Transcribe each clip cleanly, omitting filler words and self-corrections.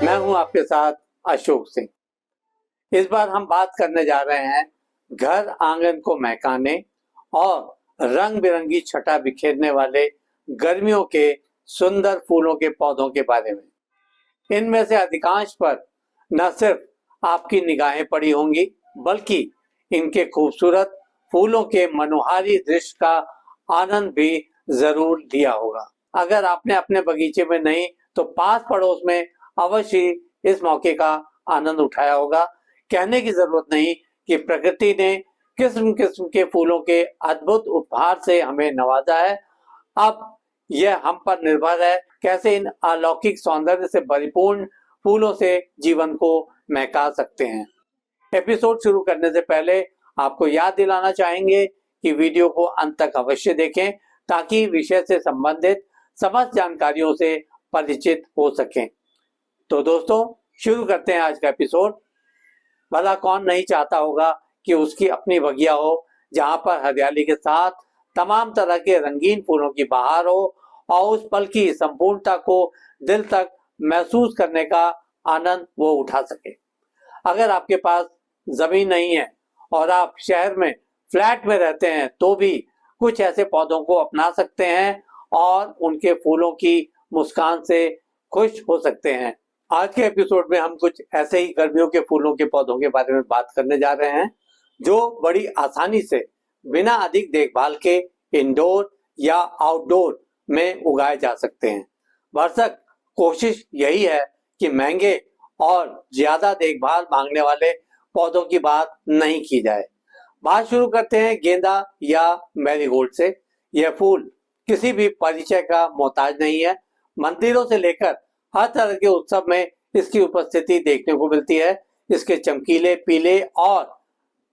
मैं हूं आपके साथ अशोक सिंह। इस बार हम बात करने जा रहे हैं घर आंगन को महकाने और रंग बिरंगी छटा बिखेरने वाले गर्मियों के सुंदर फूलों के पौधों के बारे में। इनमें से अधिकांश पर न सिर्फ आपकी निगाहें पड़ी होंगी बल्कि इनके खूबसूरत फूलों के मनोहारी दृश्य का आनंद भी जरूर लिया होगा। अगर आपने अपने बगीचे में नहीं तो पास पड़ोस में अवश्य इस मौके का आनंद उठाया होगा। कहने की जरूरत नहीं कि प्रकृति ने किस्म किस्म के फूलों के अद्भुत उपहार से हमें नवाजा है। अब यह हम पर निर्भर है कैसे इन अलौकिक सौंदर्य से परिपूर्ण फूलों से जीवन को महका सकते हैं। एपिसोड शुरू करने से पहले आपको याद दिलाना चाहेंगे कि वीडियो को अंत तक अवश्य देखें ताकि विषय से संबंधित समस्त जानकारियों से परिचित हो सकें। तो दोस्तों शुरू करते हैं आज का एपिसोड। भला कौन नहीं चाहता होगा कि उसकी अपनी बगिया हो जहां पर हरियाली के साथ तमाम तरह के रंगीन फूलों की बहार हो और उस पल की संपूर्णता को दिल तक महसूस करने का आनंद वो उठा सके। अगर आपके पास जमीन नहीं है और आप शहर में फ्लैट में रहते हैं तो भी कुछ ऐसे पौधों को अपना सकते हैं और उनके फूलों की मुस्कान से खुश हो सकते हैं। आज के एपिसोड में हम कुछ ऐसे ही गर्मियों के फूलों के पौधों के बारे में बात करने जा रहे हैं जो बड़ी आसानी से बिना अधिक देखभाल के इंडोर या आउटडोर में उगाए जा सकते हैं। भरसक कोशिश यही है कि महंगे और ज्यादा देखभाल मांगने वाले पौधों की बात नहीं की जाए। बात शुरू करते हैं गेंदा या मैरीगोल्ड से। यह फूल किसी भी परिचय का मोहताज नहीं है। मंदिरों से लेकर हर तरह के उत्सव में इसकी उपस्थिति देखने को मिलती है। इसके चमकीले पीले और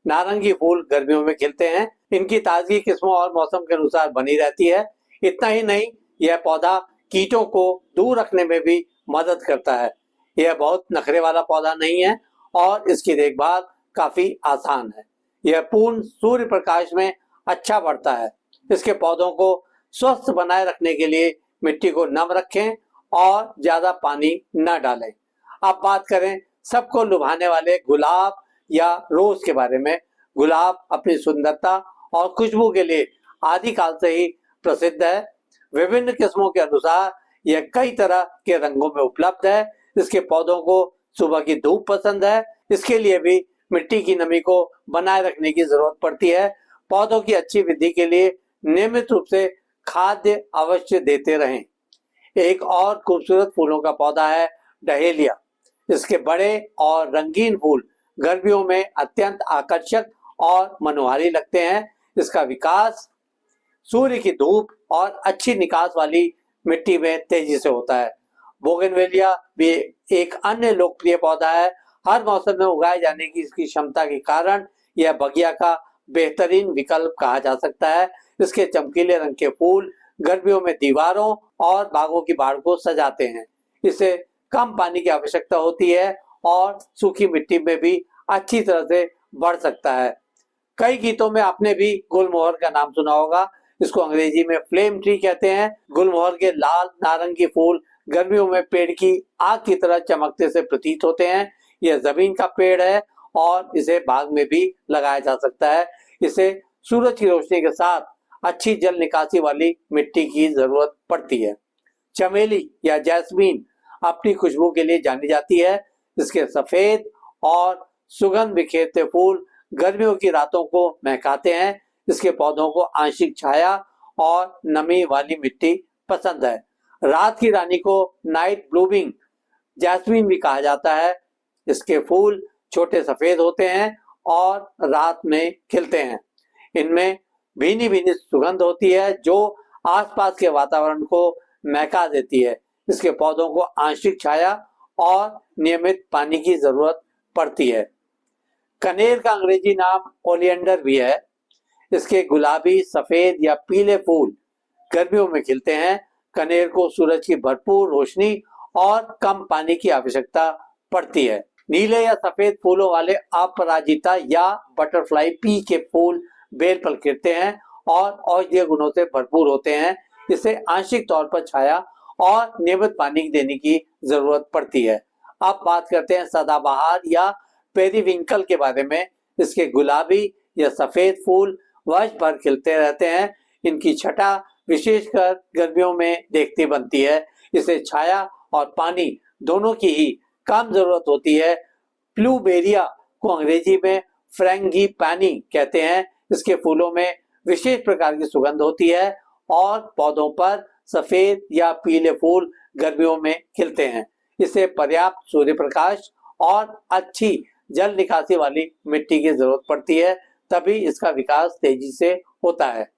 नारंगी फूल गर्मियों में खिलते हैं। इनकी ताजगी किस्मों और मौसम के अनुसार बनी रहती है। इतना ही नहीं, यह पौधा कीटों को दूर रखने में भी मदद करता है। यह बहुत नखरे वाला पौधा नहीं है और इसकी देखभाल काफी आसान है। यह पूर्ण सूर्य प्रकाश में अच्छा बढ़ता है। इसके पौधों को स्वस्थ बनाए रखने के लिए मिट्टी को नम रखें और ज्यादा पानी न डालें। अब बात करें सबको लुभाने वाले गुलाब या रोज के बारे में। गुलाब अपनी सुंदरता और खुशबू के लिए आदिकाल से ही प्रसिद्ध है। विभिन्न किस्मों के अनुसार यह कई तरह के रंगों में उपलब्ध है। इसके पौधों को सुबह की धूप पसंद है। इसके लिए भी मिट्टी की नमी को बनाए रखने की जरूरत पड़ती है। पौधों की अच्छी वृद्धि के लिए नियमित रूप से खाद्य अवश्य देते रहें। एक और खूबसूरत फूलों का पौधा है डहेलिया। इसके बड़े और रंगीन फूल गर्मियों में अत्यंत आकर्षक और मनोहारी लगते हैं। इसका विकास सूर्य की धूप और अच्छी निकास वाली मिट्टी में तेजी से होता है। बोगनवेलिया भी एक अन्य लोकप्रिय पौधा है। हर मौसम में उगाए जाने की इसकी क्षमता के कारण यह बगिया का बेहतरीन विकल्प कहा जा सकता है। इसके चमकीले रंग के फूल गर्मियों में दीवारों और बागों की बाड़ को सजाते हैं। इसे कम पानी की आवश्यकता होती है और सूखी मिट्टी में भी अच्छी तरह से बढ़ सकता है। कई गीतों में आपने भी गुलमोहर का नाम सुना होगा। इसको अंग्रेजी में फ्लेम ट्री कहते हैं। गुलमोहर के लाल नारंगी फूल गर्मियों में पेड़ की आग की तरह चमकते से प्रतीत होते हैं। यह जमीन का पेड़ है और इसे बाग में भी लगाया जा सकता है। इसे सूरज की रोशनी के साथ अच्छी जल निकासी वाली मिट्टी की जरूरत पड़ती है। चमेली या जैस्मीन अपनी खुशबू के लिए जानी जाती है। इसके सफेद और सुगंध बिखेरते फूल गर्मियों की रातों को महकाते हैं। इसके पौधों को आंशिक छाया और नमी वाली मिट्टी पसंद है। रात की रानी को नाइट ब्लूमिंग जैस्मीन भी कहा जाता है। इसके फूल छोटे सफेद होते हैं और रात में खिलते हैं। इनमें भीनी भीनी सुगंध होती है जो आसपास के वातावरण को महका देती है। इसके पौधों को आंशिक छाया और नियमित पानी की जरूरत पड़ती है। कनेर का अंग्रेजी नाम ओलियंडर भी है। इसके गुलाबी, सफेद या पीले फूल गर्मियों में खिलते हैं। कनेर को सूरज की भरपूर रोशनी और कम पानी की आवश्यकता पड़ती है। नीले या सफेद फूलों वाले अपराजिता या बटरफ्लाई पी के फूल बेल पर खिलते हैं और औषधीय गुणों से भरपूर होते हैं। इसे आंशिक तौर पर छाया और नियमित पानी देने की जरूरत पड़ती है। अब बात करते हैं सदाबहार या पेरीविंकल के बारे में। इसके गुलाबी या सफेद फूल वर्ष भर खिलते रहते हैं। इनकी छटा विशेषकर गर्मियों में देखती बनती है। इसे छाया और पानी दोनों की ही कम जरूरत होती है। प्लूबेरिया को अंग्रेजी में फ्रैंगीपैनी कहते हैं। इसके फूलों में विशेष प्रकार की सुगंध होती है और पौधों पर सफेद या पीले फूल गर्मियों में खिलते हैं। इसे पर्याप्त सूर्य प्रकाश और अच्छी जल निकासी वाली मिट्टी की जरूरत पड़ती है, तभी इसका विकास तेजी से होता है।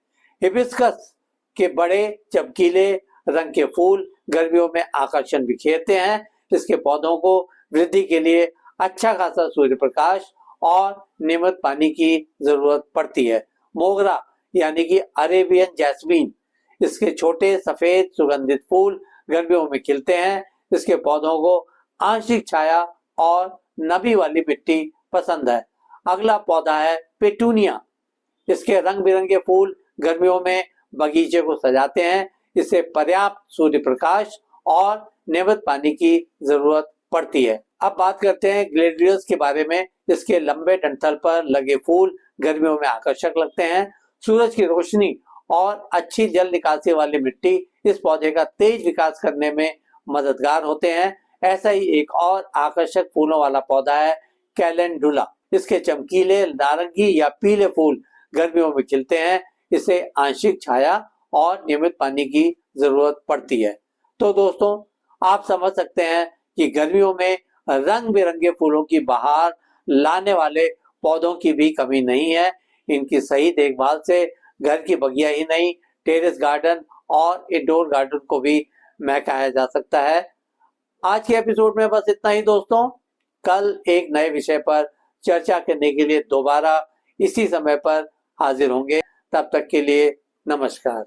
हिबिस्कस के बड़े चमकीले रंग के फूल गर्मियों में आकर्षण बिखेरते हैं। इसके पौधों को वृद्धि के लिए अच्छा खासा सूर्य प्रकाश और नियमित पानी की जरूरत पड़ती है। मोगरा यानी कि अरेबियन जैस्मीन, इसके छोटे सफेद सुगंधित फूल गर्मियों में खिलते हैं। इसके पौधों को आंशिक छाया और नमी वाली मिट्टी पसंद है। अगला पौधा है पेटूनिया। इसके रंग बिरंगे फूल गर्मियों में बगीचे को सजाते हैं। इसे पर्याप्त सूर्य प्रकाश और नियमित पानी की जरूरत पड़ती है। अब बात करते हैं ग्लेडियस के बारे में। इसके लंबे डंठल पर लगे फूल गर्मियों में आकर्षक लगते हैं। सूरज की रोशनी और अच्छी जल निकासी वाली मिट्टी इस पौधे का तेज विकास करने में मददगार होते हैं। ऐसा ही एक और आकर्षक फूलों वाला पौधा है कैलेंडुला। इसके चमकीले नारंगी या पीले फूल गर्मियों में खिलते हैं। इसे आंशिक छाया और नियमित पानी की जरूरत पड़ती है। तो दोस्तों, आप समझ सकते हैं कि गर्मियों में रंग बिरंगे फूलों की बहार लाने वाले पौधों की भी कमी नहीं है। इनकी सही देखभाल से घर की बगिया ही नहीं, टेरेस गार्डन और इंडोर गार्डन को भी महकाया जा सकता है। आज के एपिसोड में बस इतना ही दोस्तों। कल एक नए विषय पर चर्चा करने के लिए दोबारा इसी समय पर हाजिर होंगे। तब तक के लिए नमस्कार।